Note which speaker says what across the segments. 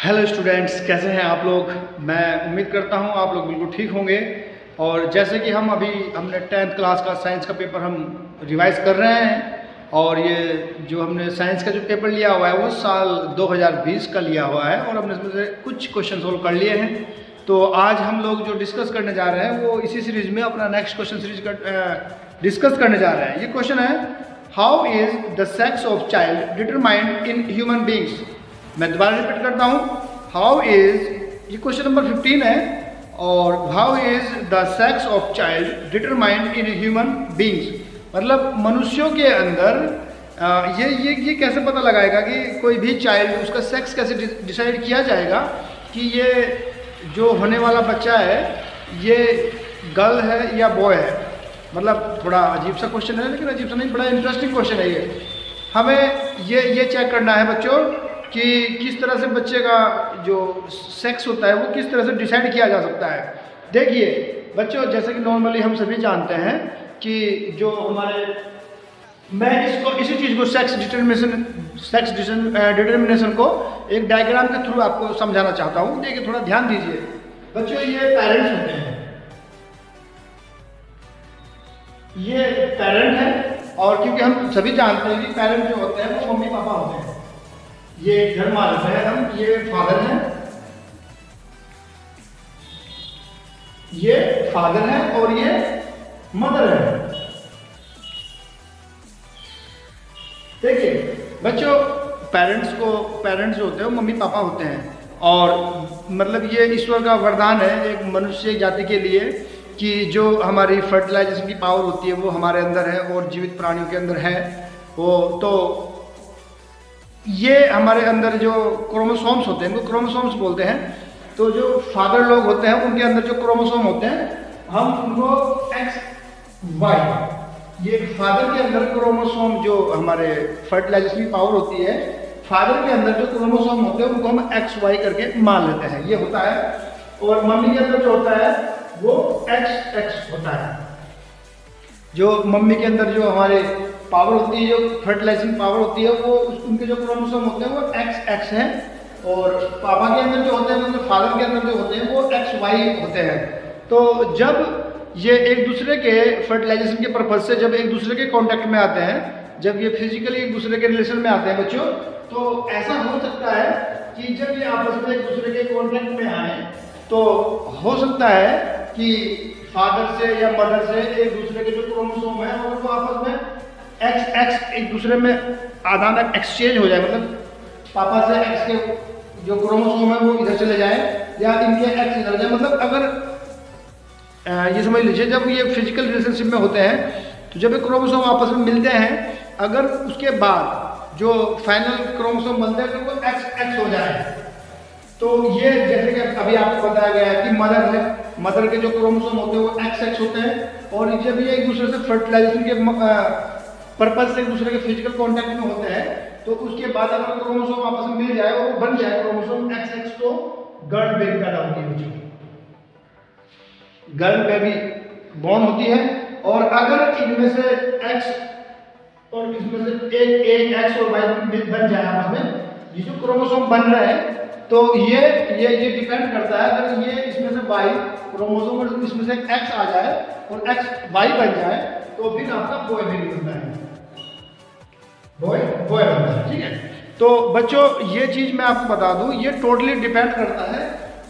Speaker 1: Hello students, कैसे हैं आप लोग। मैं उम्मीद करता हूं आप लोग बिल्कुल ठीक होंगे। और जैसे कि हमने 10th क्लास का साइंस का पेपर हम रिवाइज कर रहे हैं। और ये जो हमने साइंस का जो पेपर लिया हुआ है वो साल 2020 का लिया हुआ है और हमने इसमें से कुछ क्वेश्चन सोल्व कर लिए हैं। तो आज हम लोग जो डिस्कस करने जा रहे हैं वो इसी सीरीज में अपना नेक्स्ट क्वेश्चन सीरीज डिस्कस करने जा रहे हैं। ये क्वेश्चन है, how is the sex of child determined in human beings. मैं दोबारा रिपीट करता हूँ, हाउ इज, ये क्वेश्चन नंबर 15 है। और how is the sex of child determined in human beings, मतलब मनुष्यों के अंदर ये कैसे पता लगाएगा कि कोई भी चाइल्ड, उसका सेक्स कैसे डिसाइड किया जाएगा कि ये जो होने वाला बच्चा है ये गर्ल है या बॉय है। मतलब थोड़ा अजीब सा क्वेश्चन है, लेकिन अजीब सा नहीं, बड़ा इंटरेस्टिंग क्वेश्चन है ये। हमें ये चेक करना है बच्चों कि किस तरह से बच्चे का जो सेक्स होता है वो किस तरह से डिसाइड किया जा सकता है। देखिए बच्चों, जैसे कि नॉर्मली हम सभी जानते हैं कि जो हमारे, मैं इसी चीज़ को सेक्स डिटर्मिनेशन को एक डायग्राम के थ्रू आपको समझाना चाहता हूँ। देखिए थोड़ा ध्यान दीजिए बच्चों, ये पेरेंट्स होते हैं, ये पेरेंट है। और क्योंकि हम सभी जानते हैं कि पेरेंट जो होते हैं वो मम्मी पापा होते हैं। ये घर मालिक है हम, ये फादर है, ये फादर है और ये मदर है। देखिए बच्चों, पेरेंट्स जो होते हैं वो मम्मी पापा होते हैं। और मतलब ये ईश्वर का वरदान है एक मनुष्य जाति के लिए कि जो हमारी फर्टिलाइजेशन की पावर होती है वो हमारे अंदर है और जीवित प्राणियों के अंदर है वो। तो ये हमारे अंदर जो क्रोमोसोम्स होते हैं उनको क्रोमोसोम्स बोलते हैं। तो जो फादर लोग होते हैं उनके अंदर जो क्रोमोसोम होते हैं हम उनको XY, ये फादर के अंदर क्रोमोसोम जो हमारे फर्टिलाइजेशन की पावर होती है, फादर के अंदर जो क्रोमोसोम होते हैं उनको हम XY करके मान लेते हैं, ये होता है। और मम्मी के अंदर जो होता है वो XX होता है। जो मम्मी के अंदर जो हमारे पावर होती है, जो फर्टिलाइजिंग पावर होती है, वो उनके जो क्रोमोसोम होते हैं वो XX हैं। और पापा के अंदर जो होते हैं, मतलब फादर के अंदर जो होते हैं वो XY होते हैं। तो जब ये एक दूसरे के फर्टिलाइजेशन के पर्पज से जब एक दूसरे के कांटेक्ट में आते हैं, जब ये फिजिकली एक दूसरे के रिलेशन में आते हैं बच्चों, तो ऐसा हो सकता है कि जब ये आपस में एक दूसरे के कांटेक्ट में आए तो हो सकता है कि फादर से या मदर से एक दूसरे के जो क्रोमोसोम है और वो आपस में XX एक दूसरे में आदान एक्सचेंज हो जाए। मतलब पापा से X के जो क्रोमोसोम है वो इधर चले जाए या इनके X इधर जाए। मतलब अगर ये समझ लीजिए, जब ये फिजिकल रिलेशनशिप में होते हैं तो जब ये क्रोमोसोम आपस में मिलते हैं, अगर उसके बाद जो फाइनल क्रोमोसोम बनते हैं तो वो XX हो जाए, तो ये जैसे कि अभी आपको बताया गया है कि मदर है, मदर के जो क्रोमोसोम होते हैं वो XX होते हैं। और जब ये एक दूसरे से फर्टिलाइजेशन के पर्पज से एक दूसरे के फिजिकल कांटेक्ट में होते हैं तो उसके बाद अगर क्रोमोसोम आपस में मिल जाए और वो बन जाए क्रोमोसोम XX, तो गर्ल बेबी पैदा होती है बच्चों, गर्ल बेबी बॉर्न होती है। और अगर इनमें से X और इसमें से एक X और Y बन जाए आपस में, ये जो क्रोमोसोम बन रहे हैं, तो ये डिपेंड करता है। अगर ये इसमें से Y क्रोमोसोम और इसमें से X आ जाए और XY बन जाए तो फिर आपका बॉय बेबी बनता है, बॉय बनता है। ठीक है, तो बच्चों ये चीज मैं आपको बता दूं, ये टोटली डिपेंड करता है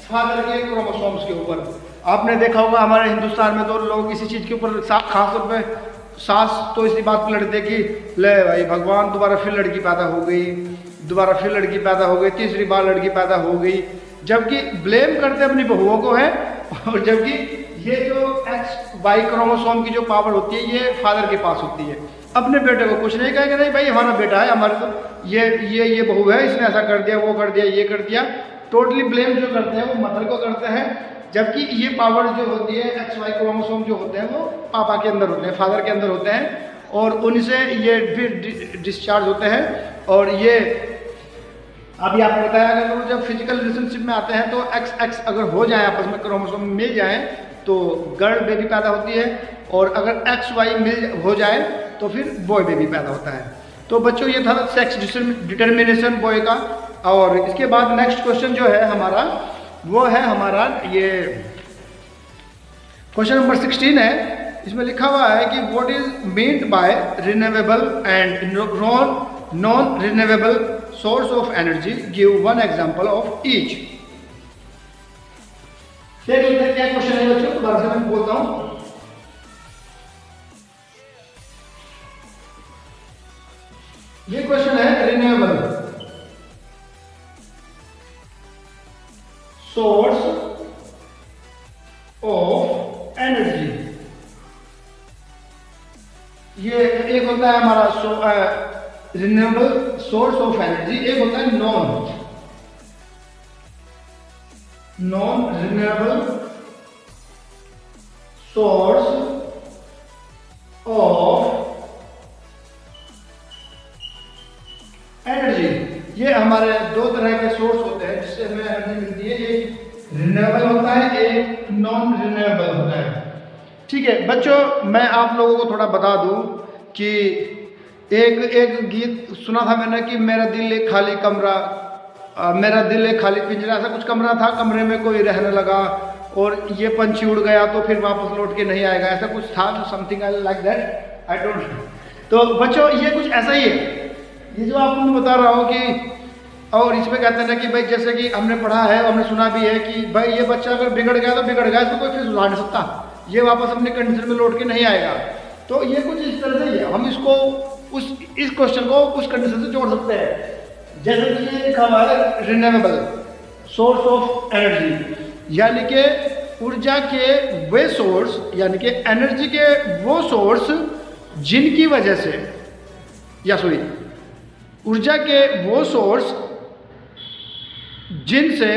Speaker 1: फादर के क्रोमोसोम्स के ऊपर। आपने देखा होगा हमारे हिंदुस्तान में तो लोग इसी चीज के ऊपर खास तौर पे सास तो इसी बात पर लड़ते कि ले भाई भगवान दोबारा फिर लड़की पैदा हो गई, दोबारा फिर लड़की पैदा हो गई, तीसरी बार लड़की पैदा हो गई, जबकि ब्लेम करते अपनी बहुओं को है। और जबकि ये जो XY क्रोमोसोम की जो पावर होती है ये फादर के पास होती है। अपने बेटे को कुछ नहीं कहेंगे, नहीं भाई हमारा बेटा है, हमारे तो ये बहू है, इसने ऐसा कर दिया, वो कर दिया, ये कर दिया। टोटली ब्लेम जो करते हैं वो मदर को करते हैं, जबकि ये पावर जो होती है XY क्रोमोसोम जो होते हैं वो पापा के अंदर होते हैं, फादर के अंदर होते हैं। और उनसे ये फिर डिस्चार्ज होते हैं। और ये अभी आपको बताया, अगर जब फिजिकल रिलेशनशिप में आते हैं तो XX अगर हो जाए, आपस में क्रोमोसोम मिल जाए तो गर्ल बेबी पैदा होती है। और अगर XY हो जाए तो फिर बॉय बेबी पैदा होता है। तो बच्चों ये था सेक्स डिटर्मिनेशन बॉय का। और इसके बाद नेक्स्ट क्वेश्चन जो है हमारा, वो है हमारा ये क्वेश्चन नंबर 16 है। इसमें लिखा हुआ है कि what is meant by renewable and non renewable source of energy, give one example of each. देख लेते हैं क्या क्वेश्चन है बच्चों, दोबारा से मैं बोलता हूं। ये क्वेश्चन है रिन्यूएबल सोर्स ऑफ एनर्जी। ये एक होता है हमारा रिन्यूएबल सोर्स ऑफ एनर्जी, एक होता है non renewable source of energy. ये हमारे दो तरह के सोर्स होते हैं जिससे हमें एनर्जी मिलती है, एक रिन्यूएबल होता है, एक नॉन रिन्यूएबल होता है। ठीक है बच्चों, मैं आप लोगों को थोड़ा बता दूं कि एक गीत सुना था मैंने कि मेरा दिल एक खाली कमरा, मेरा दिल एक खाली पिंजरा, ऐसा कुछ कमरा था, कमरे में कोई रहने लगा और ये पंछी उड़ गया तो फिर वापस लौट के नहीं आएगा, ऐसा कुछ था, something like that, I don't know. तो बच्चों ये कुछ ऐसा ही है, ये जो आपको मैं बता रहा हूँ कि, और इसमें कहते हैं ना कि भाई जैसे कि हमने पढ़ा है और हमने सुना भी है कि भाई ये बच्चा अगर बिगड़ गया तो बिगड़ गया, इसको कोई फिर सुधार नहीं सकता, ये वापस अपने कंडीशन में लौट के नहीं आएगा। तो ये कुछ इस तरह से ही है, हम इसको इस क्वेश्चन को उस कंडीशन से जोड़ सकते हैं। जैसे कि ये लिखा हुआ है रिन्यूएबल सोर्स ऑफ एनर्जी, यानी कि ऊर्जा के वे सोर्स, यानी कि एनर्जी के वो सोर्स जिनकी वजह से, या सॉरी ऊर्जा के वो सोर्स जिनसे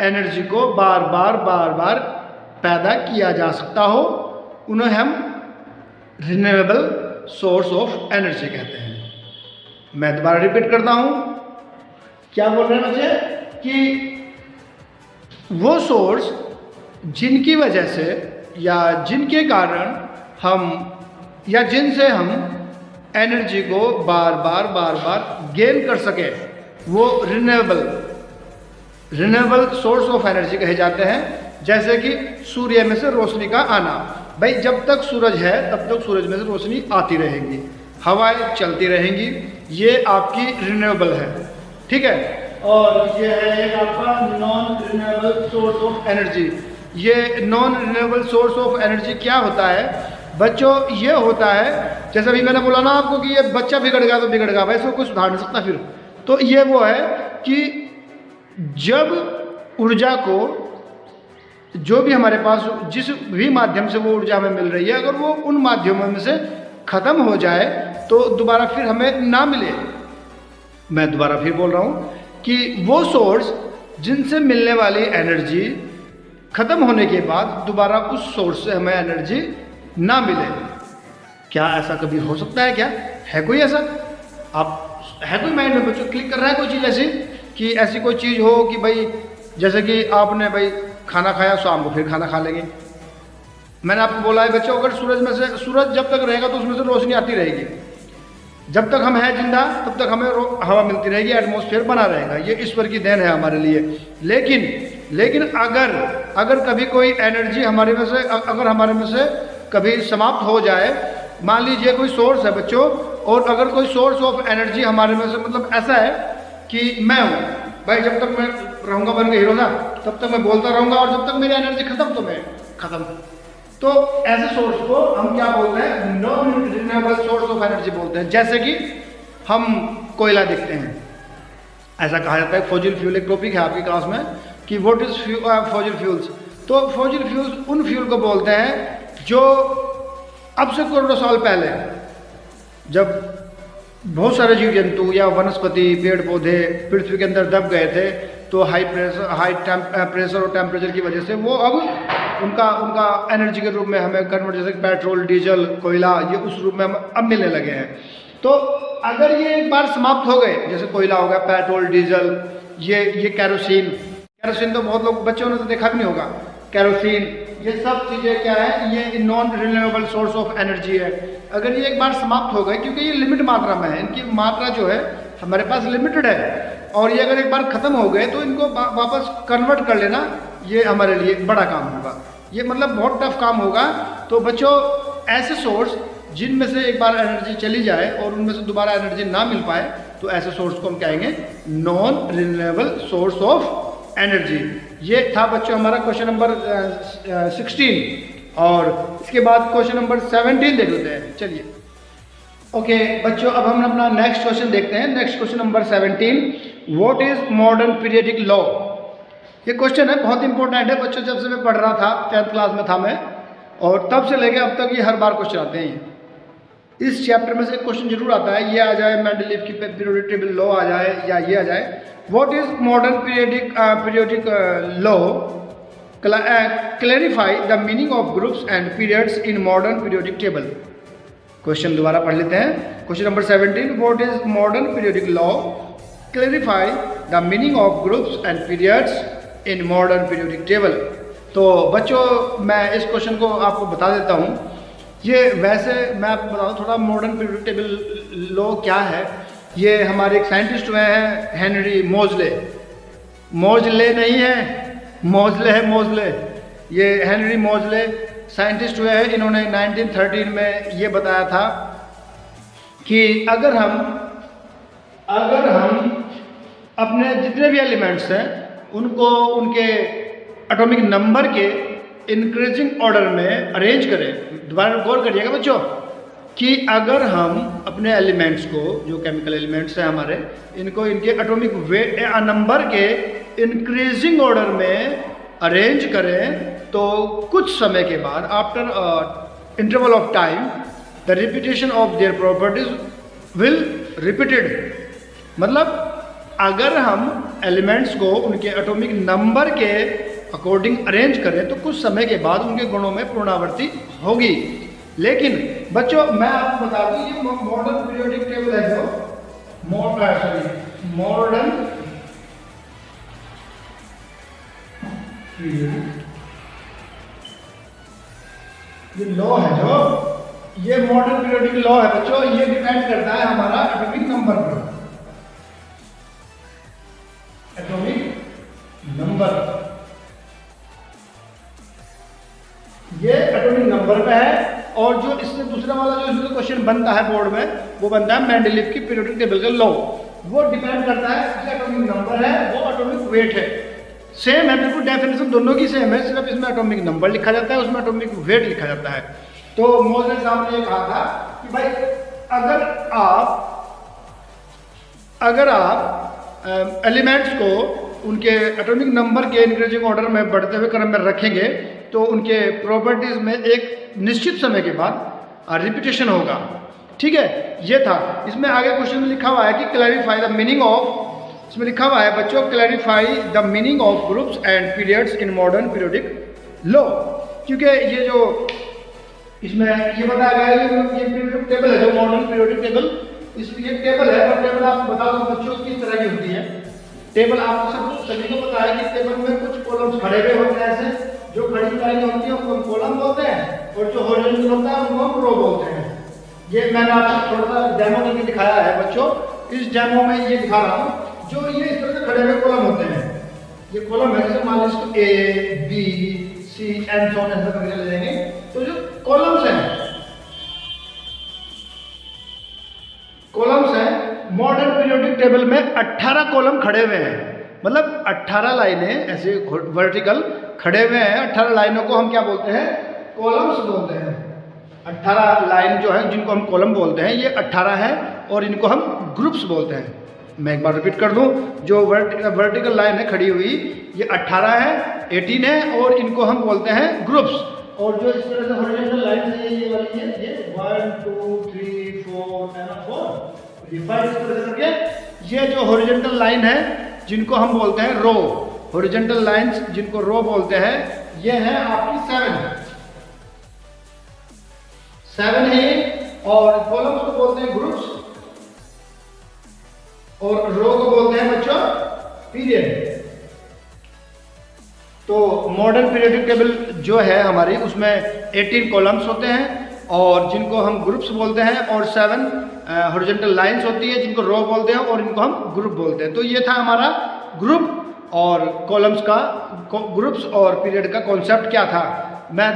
Speaker 1: एनर्जी को बार बार पैदा किया जा सकता हो, उन्हें हम रिन्यूएबल सोर्स ऑफ एनर्जी कहते हैं। मैं दोबारा रिपीट करता हूं, क्या बोल रहे हैं बच्चे कि वो सोर्स जिनकी वजह से या जिनके कारण हम या जिनसे हम एनर्जी को बार बार गेन कर सके, वो रिन्यूएबल सोर्स ऑफ एनर्जी कहे जाते हैं। जैसे कि सूर्य में से रोशनी का आना, भाई जब तक सूरज है तब तक सूरज में से रोशनी आती रहेगी, हवाएं चलती रहेंगी, ये आपकी रिन्यूएबल है। ठीक है, और ये है एक आपका non renewable source of energy. ये non renewable source of energy क्या होता है बच्चों? ये होता है जैसे अभी मैंने बोला ना आपको कि ये बच्चा बिगड़ गया तो बिगड़ गया, वैसे कोई सुधार नहीं सकता फिर। तो ये वो है कि जब ऊर्जा को, जो भी हमारे पास जिस भी माध्यम से वो ऊर्जा हमें मिल रही है, अगर वो उन माध्यमों में से ख़त्म हो जाए तो दोबारा फिर हमें ना मिले। मैं दोबारा फिर बोल रहा हूँ कि वो सोर्स जिनसे मिलने वाली एनर्जी ख़त्म होने के बाद दोबारा उस सोर्स से हमें एनर्जी ना मिले। क्या ऐसा कभी हो सकता है? क्या है कोई ऐसा? आप है कोई माइंड में बच्चों क्लिक कर रहा है कोई चीज़ ऐसी कि ऐसी कोई चीज़ हो कि भाई जैसे कि आपने भाई खाना खाया, शाम को फिर खाना खा लेंगे। मैंने आपको बोला है बच्चों, अगर सूरज जब तक रहेगा तो उसमें से रोशनी आती रहेगी, जब तक हम हैं जिंदा तब तक हमें हवा मिलती रहेगी, एटमॉस्फेयर बना रहेगा, ये ईश्वर की देन है हमारे लिए। लेकिन अगर कभी कोई एनर्जी हमारे में से, अगर हमारे में से कभी समाप्त हो जाए, मान लीजिए कोई सोर्स है बच्चों, और अगर कोई सोर्स ऑफ एनर्जी हमारे में से, मतलब ऐसा है कि मैं हूँ भाई, जब तक मैं रहूँगा बन के हीरो ना, तब तक मैं बोलता रहूँगा, और जब तक मेरी एनर्जी खत्म तो मैं खत्म। तो ऐसे सोर्स को हम क्या बोलते हैं? Non renewable source of energy बोलते हैं। जैसे कि हम कोयला देखते हैं, ऐसा कहा जाता है फॉसिल फ्यूल, एक टॉपिक है आपकी क्लास में कि व्हाट इज फॉसिल फ्यूल्स। तो फॉसिल फ्यूल्स उन फ्यूल को बोलते हैं जो अब से करोड़ों साल पहले, जब बहुत सारे जीव जंतु या वनस्पति, पेड़ पौधे पृथ्वी के अंदर दब गए थे, तो हाई प्रेशर और टेम्परेचर की वजह से वो अब उनका एनर्जी के रूप में हमें कन्वर्ट, जैसे पेट्रोल, डीजल, कोयला, ये उस रूप में हम अब मिलने लगे हैं। तो अगर ये एक बार समाप्त हो गए, जैसे कोयला हो गया, पेट्रोल, डीजल, ये कैरोसिन तो बहुत लोग बच्चों ने तो देखा भी नहीं होगा, कैरोसिन, ये सब चीज़ें क्या है? ये non renewable source of energy है। अगर ये एक बार समाप्त हो गए, क्योंकि ये लिमिट मात्रा में है, इनकी मात्रा जो है हमारे पास लिमिटेड है, और ये अगर एक बार ख़त्म हो गए तो इनको वापस कन्वर्ट कर लेना ये हमारे लिए बड़ा काम होगा। ये मतलब बहुत टफ काम होगा। तो बच्चों ऐसे सोर्स जिनमें से एक बार एनर्जी चली जाए और उनमें से दोबारा एनर्जी ना मिल पाए तो ऐसे सोर्स को हम कहेंगे non renewable source of energy. ये था बच्चों हमारा क्वेश्चन नंबर 16 और इसके बाद क्वेश्चन नंबर 17 देख लेते हैं। चलिए ओके बच्चों, अब हम अपना नेक्स्ट क्वेश्चन देखते हैं। Next question number 17, what is modern periodic law. ये क्वेश्चन है बहुत इंपॉर्टेंट है बच्चों। जब से मैं पढ़ रहा था 10th क्लास में था मैं, और तब से लेके अब तक ये हर बार क्वेश्चन आते हैं। इस चैप्टर में से क्वेश्चन जरूर आता है, ये आ जाए मेंडलीव की पीरियोडिक टेबल लॉ आ जाए या ये आ जाए। What is modern periodic law, clarify the meaning of groups and periods in modern periodic table. Question दोबारा पढ़ लेते हैं। Question number 17, what is modern periodic law, clarify the meaning of groups and periods in modern periodic table. तो बच्चों मैं इस question को आपको बता देता हूँ। ये वैसे मैं आपको बताऊँ थोड़ा मॉडर्न पीरियोडिक टेबल लॉ क्या है। ये हमारे एक साइंटिस्ट हुए हैं हेनरी मोजले। मोजले नहीं है, मोजले है मोजले। ये हेनरी मोजले साइंटिस्ट हुए हैं। इन्होंने 1913 में ये बताया था कि अगर हम अपने जितने भी एलिमेंट्स हैं उनको उनके एटॉमिक नंबर के इंक्रीजिंग ऑर्डर में अरेंज करें। दोबारा गौर करिएगा बच्चों कि अगर हम अपने एलिमेंट्स को, जो केमिकल एलिमेंट्स हैं हमारे, इनको इनके एटॉमिक वेट नंबर के इंक्रीजिंग ऑर्डर में अरेंज करें तो कुछ समय के बाद after interval of time the repetition of their properties will repeated. मतलब अगर हम एलिमेंट्स को उनके एटॉमिक नंबर के अकॉर्डिंग अरेंज करें तो कुछ समय के बाद उनके गुणों में पुनरावृत्ति होगी। लेकिन बच्चों मैं आपको बता दूं ये मॉडर्न पीरियोडिक टेबल है जो मॉडर्न ये लॉ है, जो ये मॉडर्न पीरियोडिक लॉ है बच्चों, ये डिपेंड करता है हमारा एटॉमिक नंबर पर। एटॉमिक नंबर, ये एटॉमिक नंबर पे है। और जो इससे दूसरा वाला जो इसमें क्वेश्चन बनता है बोर्ड में वो बनता है मेंडलीव की पीरियोडिक टेबल का लॉ। वो डिपेंड करता है जो एटॉमिक नंबर है वो एटॉमिक वेट है। सेम है बिल्कुल, डेफिनेशन दोनों की सेम है, सिर्फ इसमें एटॉमिक नंबर लिखा जाता है, उसमें एटॉमिक वेट लिखा जाता है। तो मोजले साहब ने ये कहा था कि भाई अगर आप एलिमेंट्स को उनके एटॉमिक नंबर के इंक्रीजिंग ऑर्डर में बढ़ते हुए क्रम में रखेंगे तो उनके प्रॉपर्टीज में एक निश्चित समय के बाद रिपीटेशन होगा। ठीक है, ये था। इसमें आगे क्वेश्चन में लिखा हुआ है कि क्लैरिफाई द मीनिंग ऑफ, इसमें लिखा हुआ है बच्चों clarify the meaning of groups and periods in modern periodic law. क्योंकि ये जो इसमें ये बताया गया है ये पीरियोडिक टेबल है जो मॉडर्न पीरियोडिक टेबल, इसलिए टेबल है और टेबल आपको बता दूं बच्चों किस तरह की होती है। टेबल आपको सब सभी को पता है कि टेबल में कुछ कॉलम्स खड़े हुए होते हैं, ऐसे जो खड़ी लाइन होती है उनको हम कॉलम बोलते हैं और जो हॉरिजॉन्टल होता है उनको हम रो बोलते हैं। ये मैंने आपको थोड़ा सा डेमो करके दिखाया है बच्चों। इस डेमो में ये दिखा रहा हूँ जो ये इस तरह से खड़े हुए कॉलम होते हैं। ये कॉलम है, जैसे मान लो इसको A B C and so on ऐसा करके ले लेंगे। तो जो कॉलम्स हैं मॉडर्न पीरियोडिक टेबल में 18 कॉलम खड़े हुए हैं। मतलब 18 लाइनें ऐसे वर्टिकल खड़े हुए हैं। 18 लाइनों को हम क्या बोलते हैं? कॉलम्स बोलते हैं। 18 लाइन जो है जिनको हम कॉलम बोलते हैं ये 18 है और इनको हम ग्रुप्स बोलते हैं। मैं एक बार रिपीट कर दूं, जो वर्टिकल लाइन है खड़ी हुई ये 18 है, 18 है और इनको हम बोलते हैं ग्रुप्स। और जो इस तरह से हॉरिजॉन्टल लाइन है ये वाली है, ये 1 2 3 4 एंड 4 ये 5 इस तरह से करके ये जो हॉरिजॉन्टल लाइन है जिनको हम बोलते हैं रो, हॉरिजॉन्टल लाइंस जिनको रो बोलते हैं, ये है आपकी 7 है। और कॉलम्स को बोलते हैं ग्रुप्स और रो को बोलते हैं बच्चों पीरियड। तो मॉडर्न पीरियोडिक टेबल जो है हमारी उसमें 18 कॉलम्स होते हैं और जिनको हम ग्रुप्स बोलते हैं, और 7 हॉरिजॉन्टल लाइंस होती है जिनको रो बोलते हैं, और इनको हम ग्रुप बोलते हैं। तो ये था हमारा ग्रुप और कॉलम्स का, ग्रुप्स और पीरियड का कॉन्सेप्ट क्या था। मैं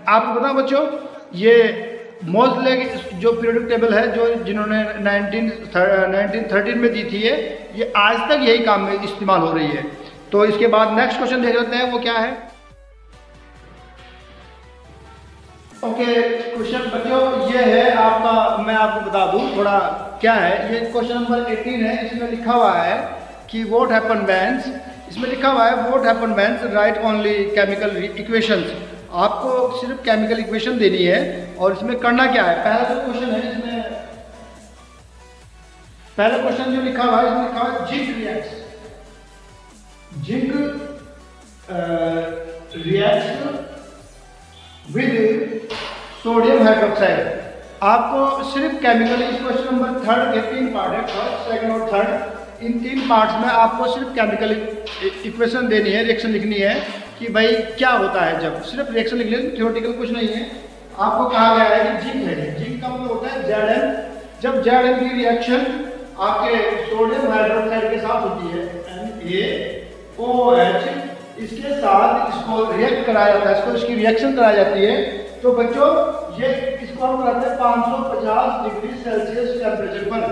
Speaker 1: आपको बताऊं बच्चों, ये मोज़ले जो पीरियडिक टेबल है जो जिन्होंने 1913 में दी थी, ये आज तक यही काम में इस्तेमाल हो रही है। तो इसके बाद नेक्स्ट क्वेश्चन देख लेते हैं, वो क्या है। ओके क्वेश्चन बच्चों ये है आपका, मैं आपको बता दूं थोड़ा क्या है। ये क्वेश्चन नंबर 18 है। इसमें लिखा हुआ है कि व्हाट हैपन व्हेन, इसमें लिखा हुआ है what happen when right only chemical equations. आपको सिर्फ केमिकल इक्वेशन देनी है और इसमें करना क्या है। पहला जो क्वेश्चन है इसमें, पहला क्वेश्चन जो लिखा हुआ है इसमें लिखा हुआ है zinc reacts, zinc reacts with sodium hydroxide. आपको सिर्फ केमिकल, इस क्वेश्चन नंबर 3 के 3 पार्ट है, फर्स्ट, सेकंड और थर्ड। इन 3 पार्ट्स में आपको सिर्फ केमिकल इक्वेशन देनी है, रिएक्शन लिखनी है कि भाई क्या होता है जब, सिर्फ रिएक्शन लिख लें, थ्योरेटिकल कुछ नहीं है। आपको कहा गया है कि जिंक है, जिंक का मतलब होता है Zn। जब Zn की रिएक्शन आपके सोडियम हाइड्रोक्साइड के साथ होती है, NaOH, इसके साथ इसको रिएक्ट कराया जाता है, इसको इसकी रिएक्शन कराई जाती है। तो बच्चों ये इसको हम कराते हैं 550 डिग्री सेल्सियस टेम्परेचर पर।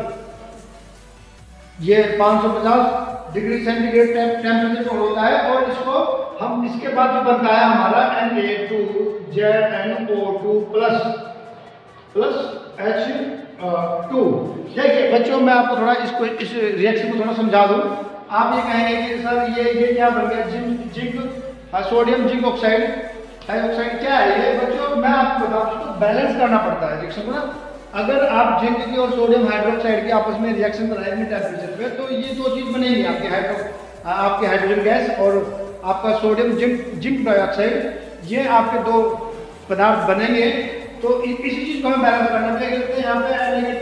Speaker 1: ये 550 डिग्री सेंटीग्रेड टेम्परेचर पर होता है, और इसको हम, इसके बाद जो बनता है हमारा Na2ZnO2 प्लस H2। देखिए बच्चों मैं आपको थोड़ा इसको, इस रिएक्शन को थोड़ा समझा दूं। आप ये कहेंगे कि सर ये क्या बन गया, zinc sodium zinc oxide hydroxide क्या है ये। बच्चों मैं आपको बताऊं, इसको बैलेंस करना पड़ता है रिएक्शन को ना। अगर आप जिंक की और सोडियम हाइड्रोक्साइड की आपस में रिएक्शन कराएंगे टेम्परेचर पे, तो ये दो चीज बनेगी, आपके हाइड्रोजन गैस और आपका सोडियम जिंक डाइऑक्साइड, ये आपके दो पदार्थ बनेंगे। तो इसी चीज को हमें बैलेंस करना पड़ेगा। यहाँ पे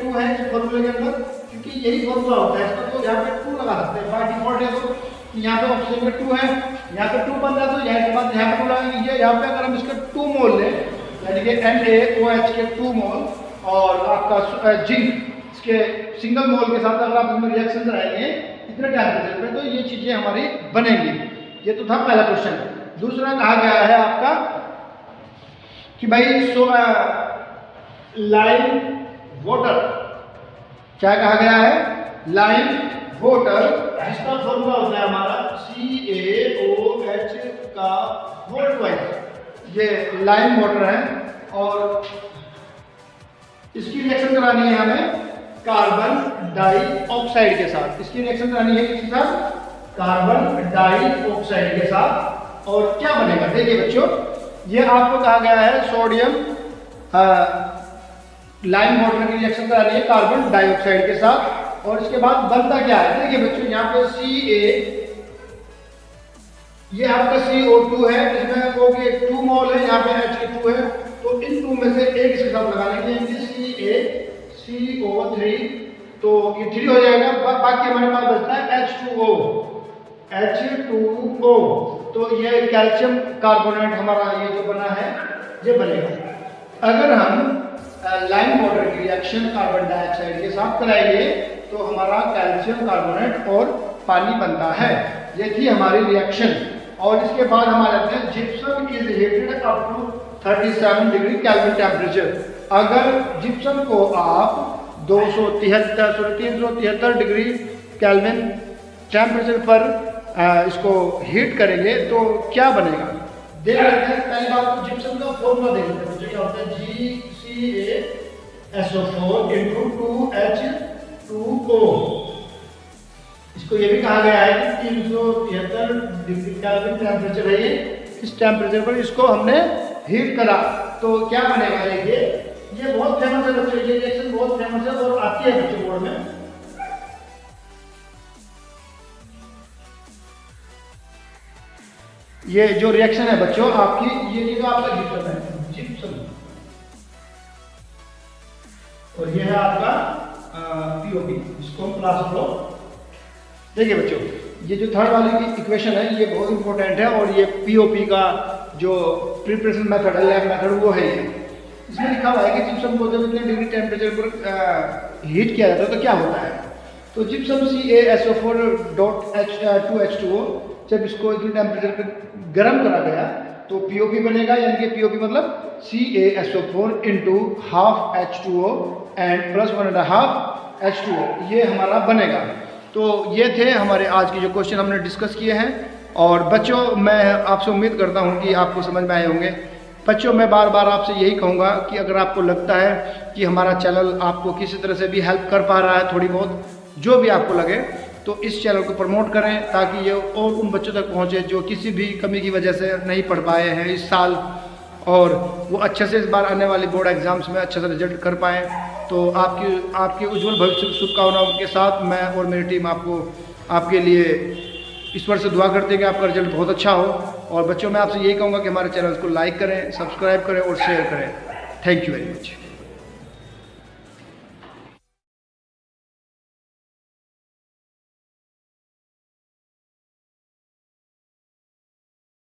Speaker 1: -2 है इस फॉर्मूले के अंदर, क्योंकि यही फॉर्मूला होता है इसका। तो यहाँ पे 2 लगा सकते हैं बाय डिफॉल्ट है। तो यहाँ पे ऑप्शन में 2 है, यहाँ पे 2 बन रहा है, तो यहाँ के बाद यहाँ पे 2 लगाएंगे। यहाँ पे अगर हम इसके 2 मोल लें, यानी कि NaOH के 2 मोल और आपका जिंक इसके सिंगल मोल के साथ अगर आप इसमें रिएक्शन कराएंगे इतने टेम्परेचर पे, तो ये चीजें हमारी बनेंगी। ये तो था पहला क्वेश्चन। दूसरा कहा गया है आपका कि भाई लाइम वाटर, क्या कहा गया है, लाइम वाटर, जिसका फॉर्मूला होता है हमारा CaOH का वोल्ट वाइज। ये लाइम वाटर है और इसकी रिएक्शन करानी है हमें कार्बन डाइऑक्साइड के साथ। इसकी रिएक्शन करानी है किसके साथ, कार्बन डाइऑक्साइड के साथ। और क्या बनेगा, देखिए बच्चों ये आपको कहा गया है सोडियम लाइम वाटर की रिएक्शन करानी है कार्बन डाइऑक्साइड के साथ। और इसके बाद बनता क्या है, देखिए बच्चों यहाँ पे Ca, ये आपका CO2 है, इसमें वो भी 2 मोल है, यहाँ पे H2 है। तो इन 2 में से एक इसके साथ लगा लेंगे, CaCO3, तो ये 3 हो जाएगा। बाकी हमारे पास बचता है H2O। तो ये कैल्शियम कार्बोनेट हमारा ये जो बना है ये बनेगा। अगर हम लाइम वाटर की रिएक्शन कार्बन डाइऑक्साइड के साथ कराएंगे तो हमारा कैल्शियम कार्बोनेट और पानी बनता है। ये थी हमारी रिएक्शन। और इसके बाद हमारे आते हैं gypsum is heated up to 37 degree Kelvin temperature. अगर जिप्सम को आप 373 डिग्री केल्विन टेम्परेचर पर इसको हीट करेंगे तो क्या बनेगा, देख लेते हैं। पहली बात तो जिप्सम का फॉर्मूला देख लेते हैं, जो क्या होता है GCaSO4 × 2H2O। इसको ये भी कहा गया है कि 373 डिग्री केल्विन टेम्परेचर है ये, इस टेम्परेचर पर इसको हमने हीट करा तो क्या बनेगा। ये बहुत फेमस है बच्चों, ये रिएक्शन बहुत फेमस है और आती है बच्चों बोर्ड में। ये जो रिएक्शन है बच्चों आपकी, ये जो आपका जिप्सम है, जिप्सम, और ये है आपका POP, इसको हम प्लास्टर ब्लॉक। देखिए बच्चों ये जो थर्ड वाली की इक्वेशन है ये बहुत इंपॉर्टेंट है, और ये POP का जो प्रिपरेशन मेथड है, लैब मेथड, वो है ये। इसमें लिखा हुआ है कि जिप्सम को जब इतने डिग्री टेम्परेचर पर हीट किया जाता है तो क्या होता है। तो जिप्सम CaSO4.2H2O जब इसको इतने टेम्परेचर पर गर्म करा गया तो POP बनेगा, यानी कि POP मतलब CaSO4 into half H2O and plus 1.5 H2O, ये हमारा बनेगा। तो ये थे हमारे आज के जो क्वेश्चन हमने डिस्कस किए हैं। और बच्चों, मैं आपसे उम्मीद करता हूँ कि आपको समझ में आए होंगे। बच्चों, मैं बार बार आपसे यही कहूँगा कि अगर आपको लगता है कि हमारा चैनल आपको किसी तरह से भी हेल्प कर पा रहा है, थोड़ी बहुत जो भी आपको लगे, तो इस चैनल को प्रमोट करें ताकि ये और उन बच्चों तक पहुँचे जो किसी भी कमी की वजह से नहीं पढ़ पाए हैं इस साल, और वो अच्छे से इस बार आने वाली बोर्ड एग्जाम्स में अच्छे से रिजल्ट कर पाएँ। तो आपके उज्जवल भविष्य की शुभकामनाओं के साथ मैं और मेरी टीम आपके लिए ईश्वर से दुआ करते हैं कि आपका रिजल्ट बहुत अच्छा हो। और बच्चों, मैं आपसे यही कहूँगा कि हमारे चैनल को लाइक करें, सब्सक्राइब करें और शेयर करें। Thank you very much.